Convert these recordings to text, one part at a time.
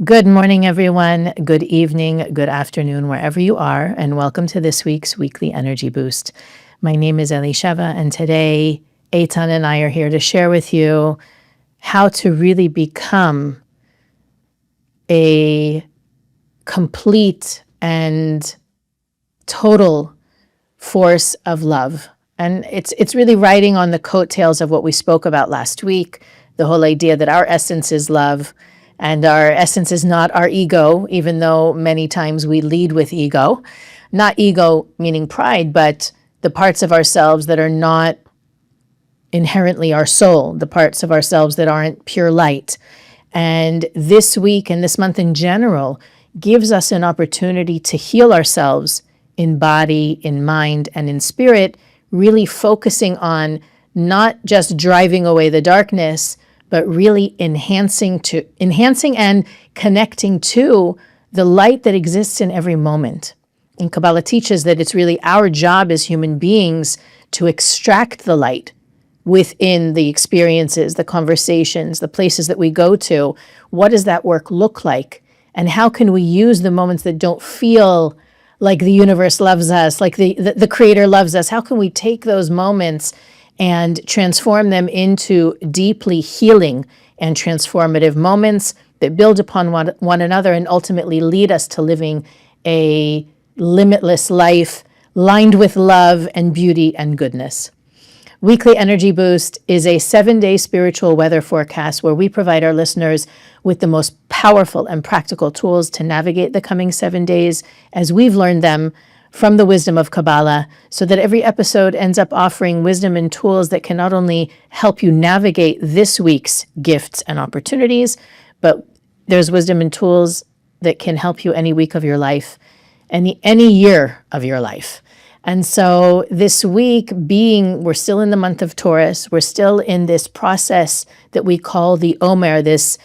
Good morning, everyone. Good evening, good afternoon, wherever you are, and welcome to this week's Weekly Energy Boost. My name is Elisheva, and today Eitan and I are here to share with you how to really become a complete and total force of love. And it's really riding on the coattails of what we spoke about last week, the whole idea that our essence is love and our essence is not our ego, even though many times we lead with ego. Not ego meaning pride, but the parts of ourselves that are not inherently our soul, the parts of ourselves that aren't pure light. And this week and this month in general gives us an opportunity to heal ourselves in body, in mind, and in spirit, really focusing on not just driving away the darkness, but really enhancing and connecting to the light that exists in every moment. And Kabbalah teaches that it's really our job as human beings to extract the light within the experiences, the conversations, the places that we go to. What does that work look like? And how can we use the moments that don't feel like the universe loves us, like the creator loves us? How can we take those moments and transform them into deeply healing and transformative moments that build upon one another and ultimately lead us to living a limitless life lined with love and beauty and goodness? Weekly Energy Boost is a 7-day spiritual weather forecast where we provide our listeners with the most powerful and practical tools to navigate the coming 7 days as we've learned them from the wisdom of Kabbalah, so that every episode ends up offering wisdom and tools that can not only help you navigate this week's gifts and opportunities, but there's wisdom and tools that can help you any week of your life, any year of your life. And so this week we're still in the month of Taurus, we're still in this process that we call the Omer, this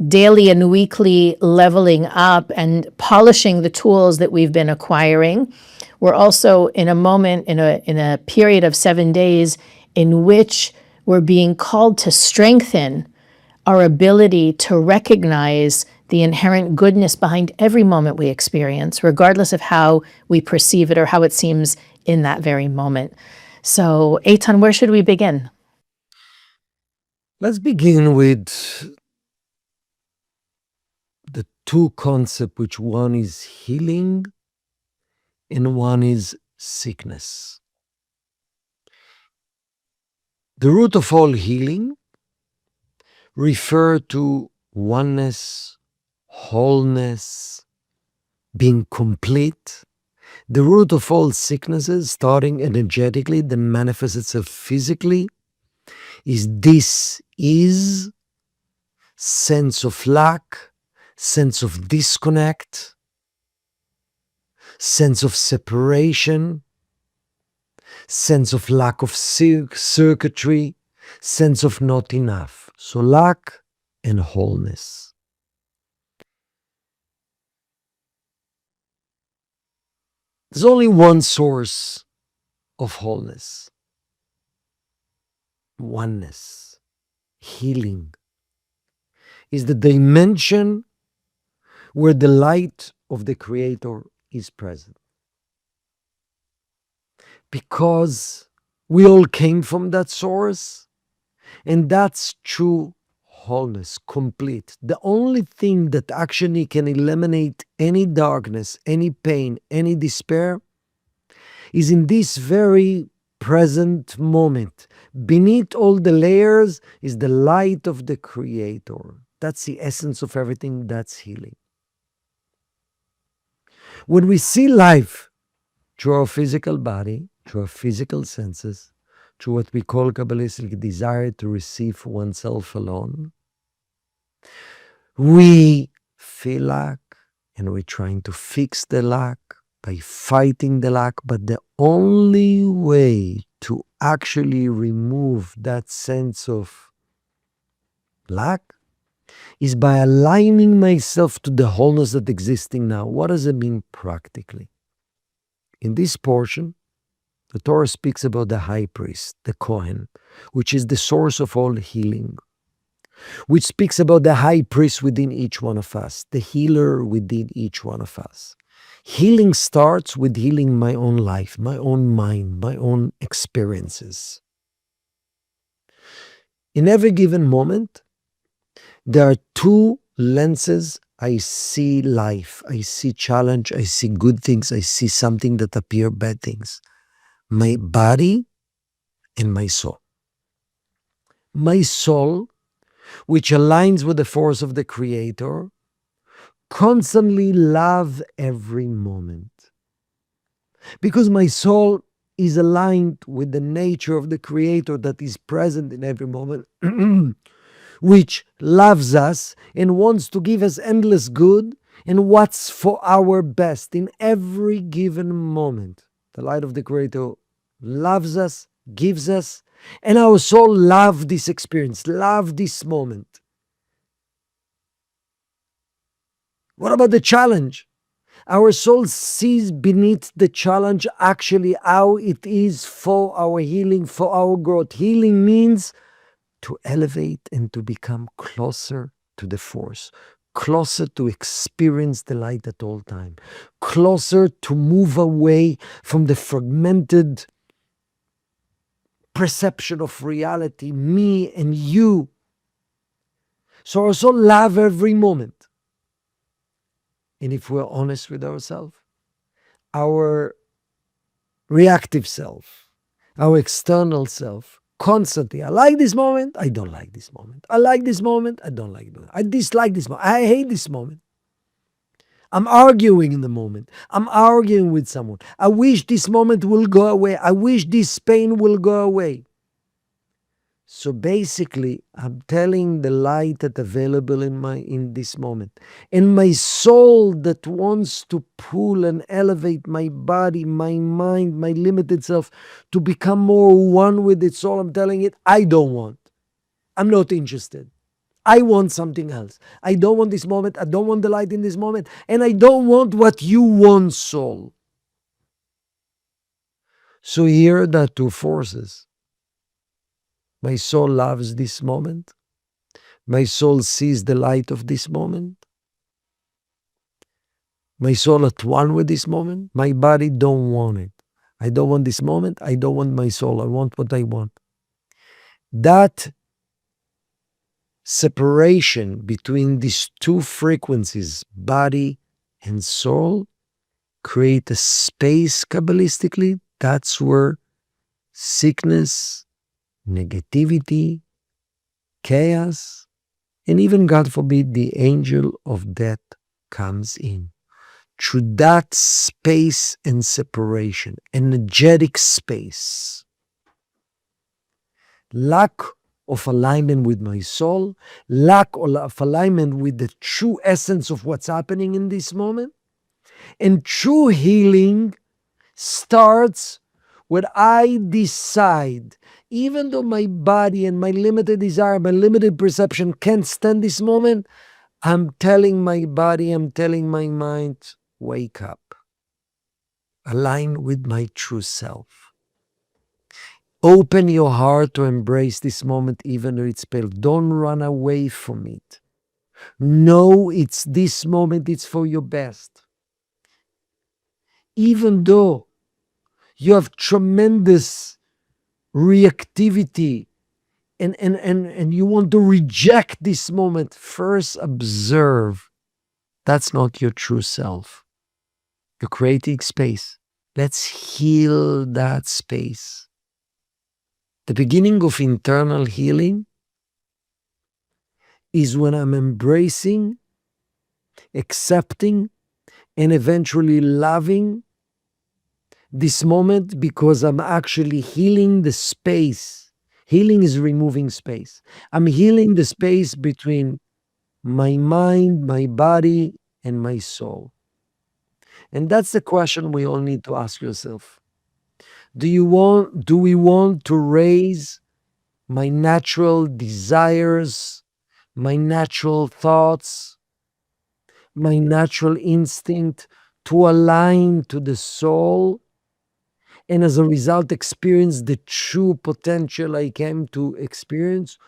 daily and weekly leveling up and polishing the tools that we've been acquiring. We're also in a moment, in a period of 7 days in which we're being called to strengthen our ability to recognize the inherent goodness behind every moment we experience, regardless of how we perceive it or how it seems in that very moment. So, Eitan, where should we begin? Let's begin with the two concepts, which one is healing and one is sickness. The root of all healing refer to oneness, wholeness, being complete. The root of all sicknesses, starting energetically, then manifests itself physically, is sense of lack, sense of disconnect, sense of separation, sense of lack of circuitry, sense of not enough. So lack and wholeness. There's only one source of wholeness, oneness, healing, is the dimension where the light of the Creator is present. Because we all came from that source, and that's true wholeness, complete. The only thing that actually can eliminate any darkness, any pain, any despair is in this very present moment. Beneath all the layers is the light of the Creator. That's the essence of everything. That's healing. When we see life through our physical body, through our physical senses, through what we call Kabbalistic desire to receive oneself alone, we feel lack and we're trying to fix the lack by fighting the lack. But the only way to actually remove that sense of lack is by aligning myself to the wholeness that existing now. What does it mean practically? In this portion, the Torah speaks about the high priest, the Kohen, which is the source of all healing. which speaks about the high priest within each one of us, the healer within each one of us. Healing starts with healing my own life, my own mind, my own experiences. In every given moment, there are two lenses I see life. I see challenge, I see good things, I see something that appear bad things. My body and my soul. My soul, which aligns with the force of the Creator, constantly love every moment. Because my soul is aligned with the nature of the Creator that is present in every moment, which loves us and wants to give us endless good and what's for our best in every given moment. The light of the Creator loves us, gives us, and our soul loves this experience, love this moment. What about the challenge? Our soul sees beneath the challenge actually how it is for our healing, for our growth. Healing means to elevate and to become closer to the force, closer to experience the light at all time, closer to move away from the fragmented perception of reality, me and you. So our soul love every moment. And if we're honest with ourselves, our reactive self, our external self, constantly, I like this moment, I don't like this moment. I like this moment, I don't like it. I dislike this moment, I hate this moment. I'm arguing in the moment. I'm arguing with someone. I wish this moment will go away. I wish this pain will go away. So basically, I'm telling the light that's available in this moment. And my soul that wants to pull and elevate my body, my mind, my limited self to become more one with its soul, I'm telling it, I don't want. I'm not interested. I want something else. I don't want this moment. I don't want the light in this moment. And I don't want what you want, soul. So here are the two forces. My soul loves this moment. My soul sees the light of this moment. My soul at one with this moment. My body don't want it. I don't want this moment. I don't want my soul. I want what I want. That separation between these two frequencies, body and soul, create a space Kabbalistically. That's where sickness, negativity, chaos, and even, God forbid, the angel of death comes in. Through that space and separation, energetic space, lack of alignment with my soul, lack of alignment with the true essence of what's happening in this moment, and true healing starts when I decide, even though my body and my limited desire, my limited perception can't stand this moment, I'm telling my body, I'm telling my mind, wake up. Align with my true self. Open your heart to embrace this moment, even though it's painful. Don't run away from it. Know it's this moment, it's for your best. Even though you have tremendous reactivity and you want to reject this moment, first observe that's not your true self. You're creating space. Let's heal that space. The beginning of internal healing is when I'm embracing, accepting, and eventually loving this moment because I'm actually healing the space. Healing is removing space. I'm healing the space between my mind, my body, and my soul. And that's the question we all need to ask yourself. Do we want to raise my natural desires, my natural thoughts, my natural instinct to align to the soul, and as a result experience the true potential I came to experience?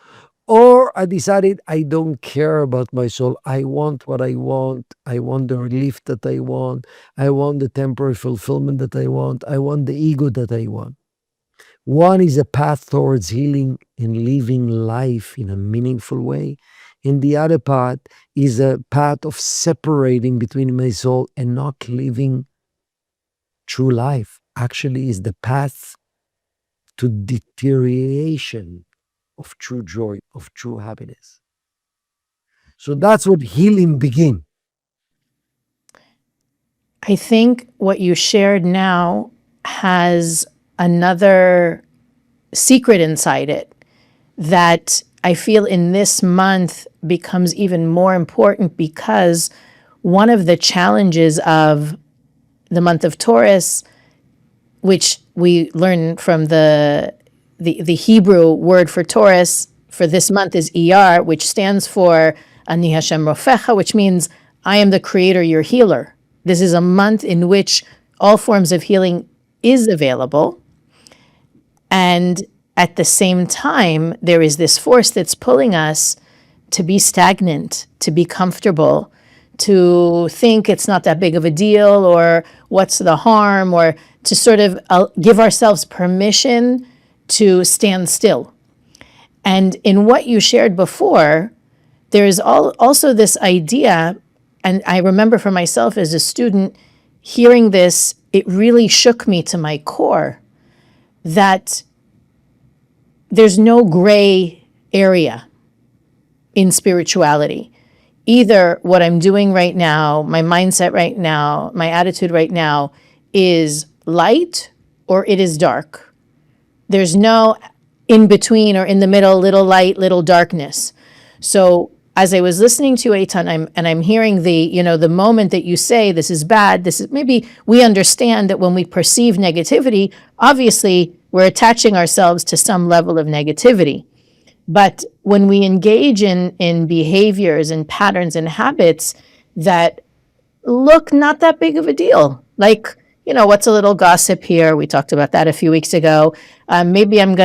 Or I decided I don't care about my soul. I want what I want. I want the relief that I want. I want the temporary fulfillment that I want. I want the ego that I want. One is a path towards healing and living life in a meaningful way. And the other path is a path of separating between my soul and not living true life. Actually, is the path to deterioration of true joy, of true happiness. So that's what healing begins. I think what you shared now has another secret inside it that I feel in this month becomes even more important, because one of the challenges of the month of Taurus, which we learn from the Hebrew word for Taurus for this month is ER, which stands for Ani Hashem Rofecha, which means I am the creator, your healer. This is a month in which all forms of healing is available. And at the same time, there is this force that's pulling us to be stagnant, to be comfortable, to think it's not that big of a deal, or what's the harm, or to sort of give ourselves permission to stand still. And in what you shared before, there is also this idea, and I remember for myself as a student hearing this, it really shook me to my core, that there's no gray area in spirituality. Either what I'm doing right now, my mindset right now, my attitude right now is light or it is dark. There's no in between or in the middle, little light, little darkness. So as I was listening to Eitan, I'm hearing the moment that you say this is bad, this is, maybe we understand that when we perceive negativity, obviously we're attaching ourselves to some level of negativity. But when we engage in behaviors and patterns and habits that look not that big of a deal, like, what's a little gossip here? We talked about that a few weeks ago. Maybe I'm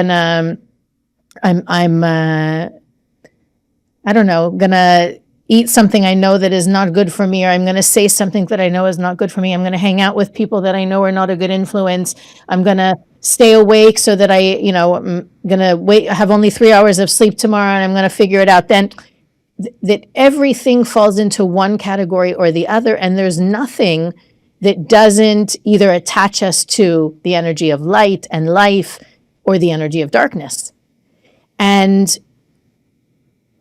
I don't know, gonna eat something I know that is not good for me, or I'm gonna say something that I know is not good for me. I'm gonna hang out with people that I know are not a good influence. I'm gonna stay awake so that I'm gonna have only 3 hours of sleep tomorrow, and I'm gonna figure it out then. That everything falls into one category or the other, and there's nothing that doesn't either attach us to the energy of light and life or the energy of darkness. And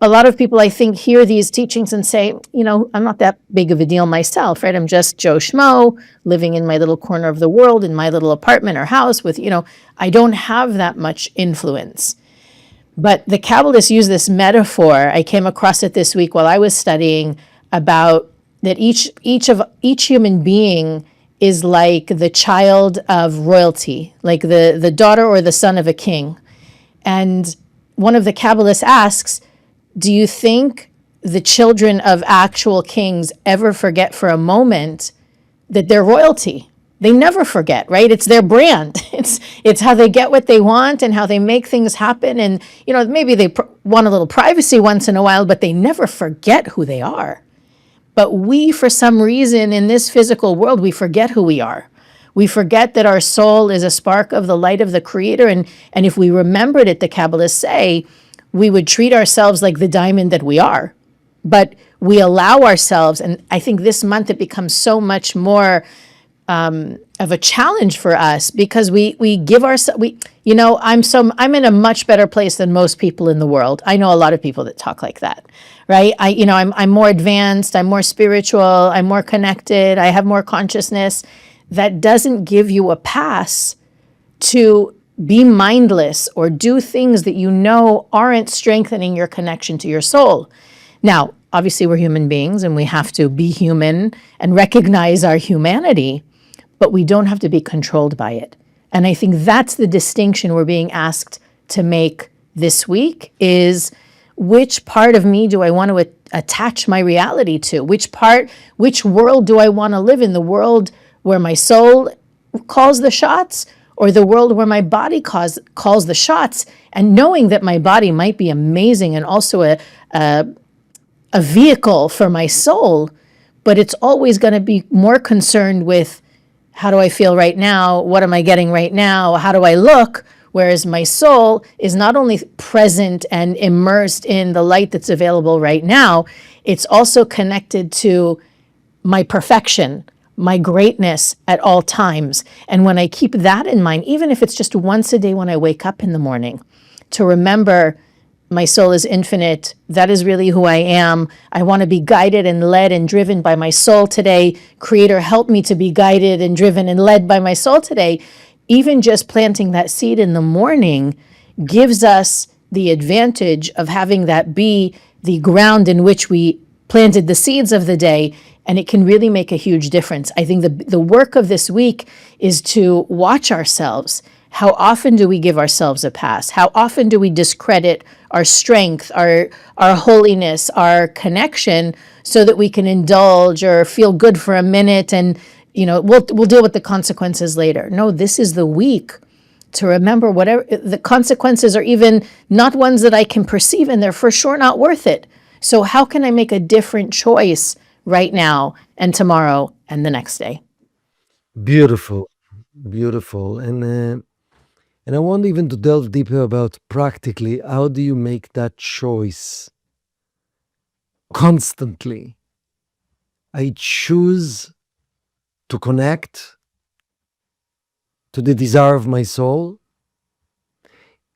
a lot of people, I think, hear these teachings and say, I'm not that big of a deal myself, right? I'm just Joe Schmo living in my little corner of the world in my little apartment or house with, I don't have that much influence. But the Kabbalists use this metaphor. I came across it this week while I was studying about that each human being is like the child of royalty, like the daughter or the son of a king. And one of the Kabbalists asks, do you think the children of actual kings ever forget for a moment that they're royalty? They never forget, right? It's their brand. It's how they get what they want and how they make things happen. And, maybe they want a little privacy once in a while, but they never forget who they are. But we, for some reason, in this physical world, we forget who we are. We forget that our soul is a spark of the light of the Creator. And if we remembered it, the Kabbalists say, we would treat ourselves like the diamond that we are. But we allow ourselves, and I think this month it becomes so much more of a challenge for us, because we give ourselves, I'm in a much better place than most people in the world. I know a lot of people that talk like that, right? I'm more advanced, I'm more spiritual, I'm more connected, I have more consciousness. That doesn't give you a pass to be mindless or do things that aren't strengthening your connection to your soul. Now, obviously we're human beings and we have to be human and recognize our humanity, but we don't have to be controlled by it. And I think that's the distinction we're being asked to make this week, is which part of me do I want to attach my reality to? Which world do I want to live in? The world where my soul calls the shots, or the world where my body calls the shots, and knowing that my body might be amazing and also a vehicle for my soul, but it's always going to be more concerned with how do I feel right now? What am I getting right now? How do I look? Whereas my soul is not only present and immersed in the light that's available right now, it's also connected to my perfection, my greatness at all times. And when I keep that in mind, even if it's just once a day when I wake up in the morning, to remember my soul is infinite. That is really who I am. I want to be guided and led and driven by my soul today. Creator, help me to be guided and driven and led by my soul today. Even just planting that seed in the morning gives us the advantage of having that be the ground in which we planted the seeds of the day, and it can really make a huge difference. I think the work of this week is to watch ourselves. How often do we give ourselves a pass? How often do we discredit our strength, our holiness, our connection, so that we can indulge or feel good for a minute and we'll deal with the consequences later? No, this is the week to remember whatever the consequences are, even not ones that I can perceive, and they're for sure not worth it. So how can I make a different choice right now and tomorrow and the next day? Beautiful, beautiful. And I want even to delve deeper about practically how do you make that choice constantly? I choose to connect to the desire of my soul.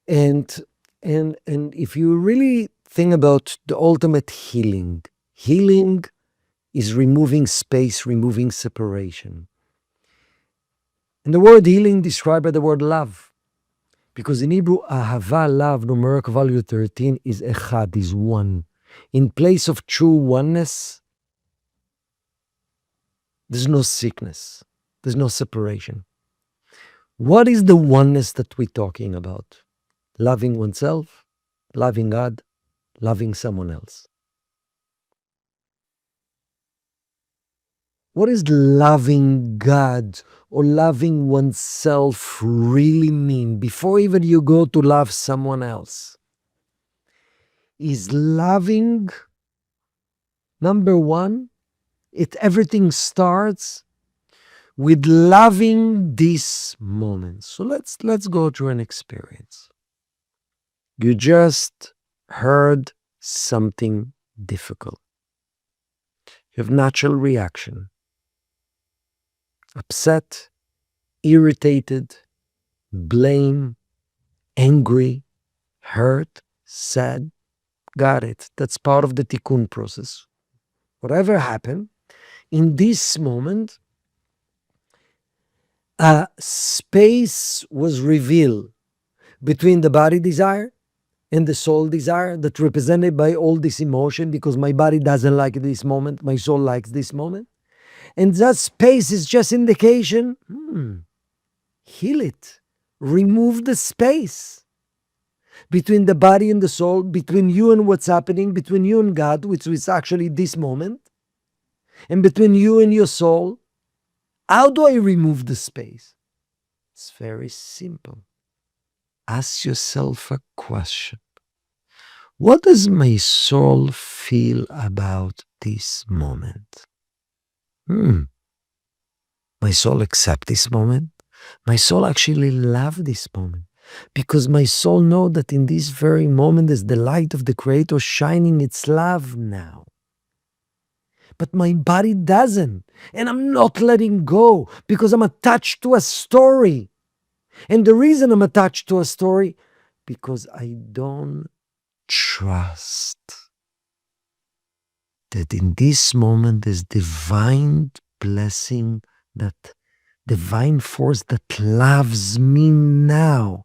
And if you really think about the ultimate healing, healing is removing space, removing separation. And the word healing described by the word love. Because in Hebrew, ahava, love, numeric value 13, is echad, is one. In place of true oneness, there's no sickness. There's no separation. What is the oneness that we're talking about? Loving oneself, loving God, loving someone else. What is loving God or loving oneself really mean before even you go to love someone else? Is loving, number one, everything starts with loving this moment. So let's go through an experience. You just heard something difficult. You have natural reaction. Upset, irritated, blame, angry, hurt, sad. Got it. That's part of the tikkun process. Whatever happened, in this moment, a space was revealed between the body desire and the soul desire that represented by all this emotion, because my body doesn't like this moment, my soul likes this moment. And that space is just indication, heal it. Remove the space between the body and the soul, between you and what's happening, between you and God, which is actually this moment, and between you and your soul. How do I remove the space? It's very simple. Ask yourself a question. What does my soul feel about this moment? My soul accept this moment. My soul actually love this moment, because my soul know that in this very moment is the light of the Creator shining its love now. But my body doesn't, and I'm not letting go because I'm attached to a story. And the reason I'm attached to a story, because I don't trust that in this moment there's divine blessing, that divine force that loves me now.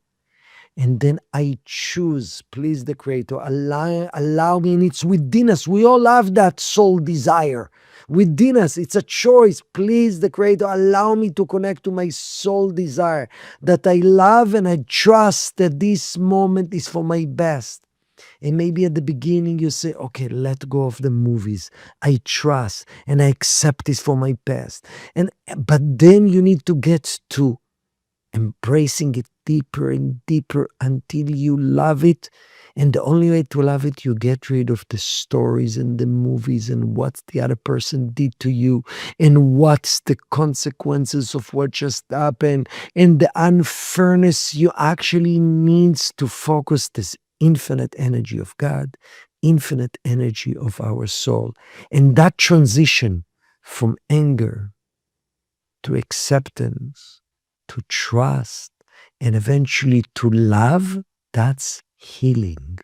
And then I choose, please the Creator, allow me, and it's within us. We all have that soul desire within us. It's a choice. Please the Creator, allow me to connect to my soul desire, that I love and I trust that this moment is for my best. And maybe at the beginning you say, okay, let go of the movies. I trust and I accept this for my best. But then you need to get to embracing it deeper and deeper until you love it. And the only way to love it, you get rid of the stories and the movies and what the other person did to you and what's the consequences of what just happened and the unfairness. You actually needs to focus this infinite energy of God, infinite energy of our soul. And that transition from anger to acceptance, to trust, and eventually to love, that's healing.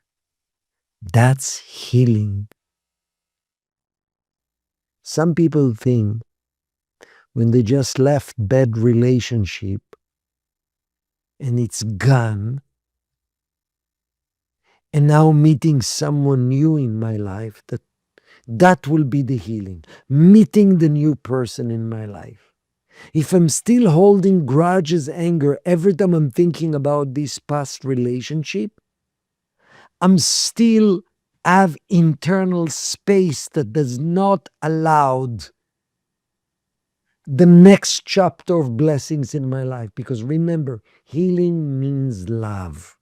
That's healing. Some people think when they just left bad relationship and it's gone, and now meeting someone new in my life, that will be the healing. Meeting the new person in my life. If I'm still holding grudges, anger, every time I'm thinking about this past relationship, I'm still have internal space that does not allow the next chapter of blessings in my life. Because remember, healing means love.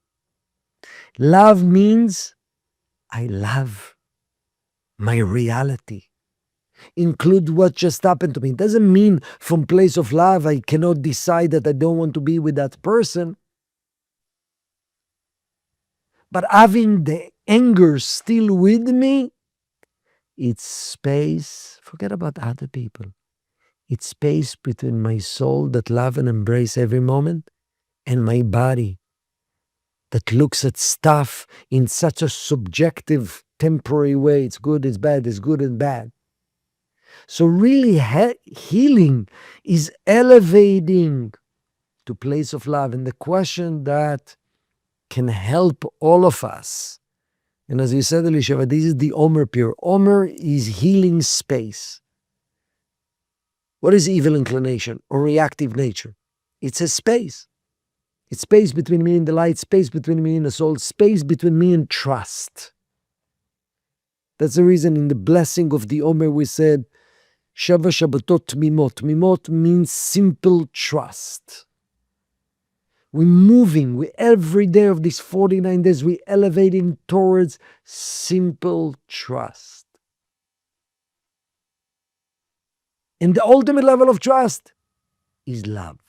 Love means I love my reality. Include what just happened to me. It doesn't mean from place of love I cannot decide that I don't want to be with that person. But having the anger still with me, it's space. Forget about other people. It's space between my soul that love and embrace every moment and my body that looks at stuff in such a subjective, temporary way. It's good, it's bad, it's good and bad. So really healing is elevating to place of love. And the question that can help all of us, and as you said, Elisheva, this is the Omer pure. Omer is healing space. What is evil inclination or reactive nature? It's a space. It's space between me and the light, space between me and the soul, space between me and trust. That's the reason in the blessing of the Omer we said, Shava Shabbatot Tmimot. Tmimot means simple trust. We're moving, every day of these 49 days, we're elevating towards simple trust. And the ultimate level of trust is love.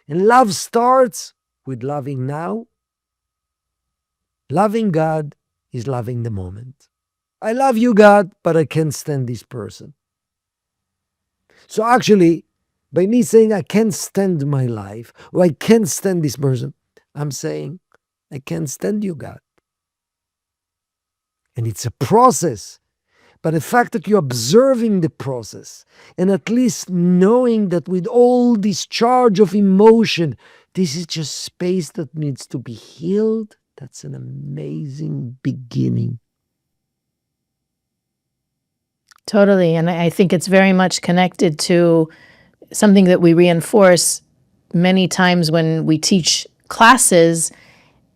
And love starts with loving now. Loving God is loving the moment. I love you, God, but I can't stand this person. So actually, by me saying I can't stand my life, or I can't stand this person, I'm saying I can't stand you, God. And it's a process. But the fact that you're observing the process and at least knowing that with all this charge of emotion, this is just space that needs to be healed, that's an amazing beginning. Totally. And I think it's very much connected to something that we reinforce many times when we teach classes,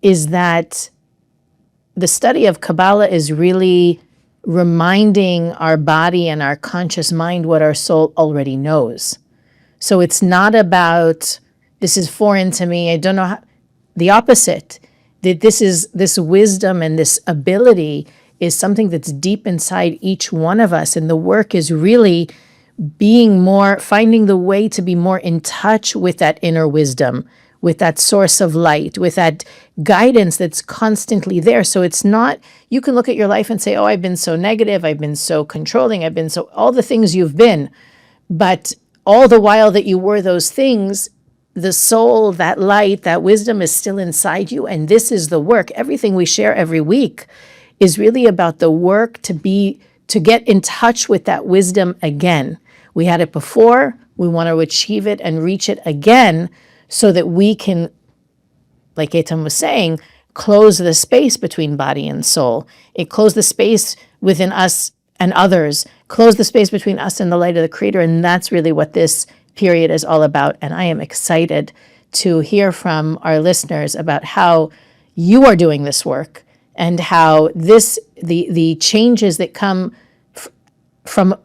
is that the study of Kabbalah is really reminding our body and our conscious mind what our soul already knows. So it's not about, this is foreign to me, I don't know how, the opposite. That this wisdom and this ability is something that's deep inside each one of us. And the work is really finding the way to be more in touch with that inner wisdom, with that source of light, with that guidance that's constantly there. So it's not, you can look at your life and say, oh, I've been so negative, I've been so controlling, I've been so, all the things you've been. But all the while that you were those things, the soul, that light, that wisdom is still inside you. And this is the work. Everything we share every week is really about the work to get in touch with that wisdom again. We had it before, we want to achieve it and reach it again so that we can, like Eitan was saying, close the space between body and soul. It closed the space within us and others, close the space between us and the light of the Creator. And that's really what this period is all about. And I am excited to hear from our listeners about how you are doing this work and how the changes that come from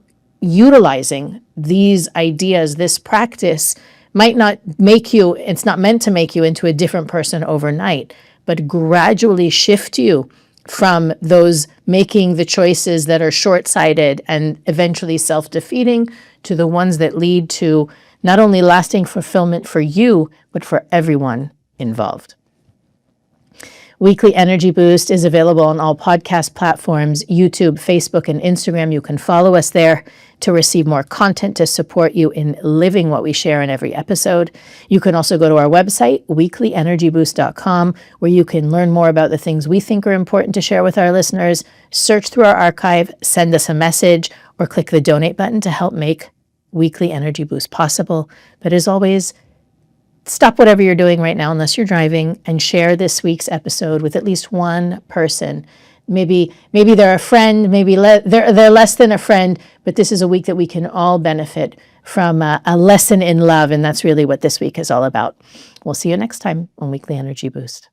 utilizing these ideas, this practice, might not make you, it's not meant to make you into a different person overnight, but gradually shift you from those making the choices that are short-sighted and eventually self-defeating to the ones that lead to not only lasting fulfillment for you, but for everyone involved. Weekly Energy Boost is available on all podcast platforms, YouTube, Facebook, and Instagram. You can follow us there to receive more content to support you in living what we share in every episode. You can also go to our website, weeklyenergyboost.com, where you can learn more about the things we think are important to share with our listeners, search through our archive, send us a message, or click the donate button to help make Weekly Energy Boost possible. But as always, stop whatever you're doing right now, unless you're driving, and share this week's episode with at least one person. Maybe they're a friend, maybe they're less than a friend, but this is a week that we can all benefit from a lesson in love, and that's really what this week is all about. We'll see you next time on Weekly Energy Boost.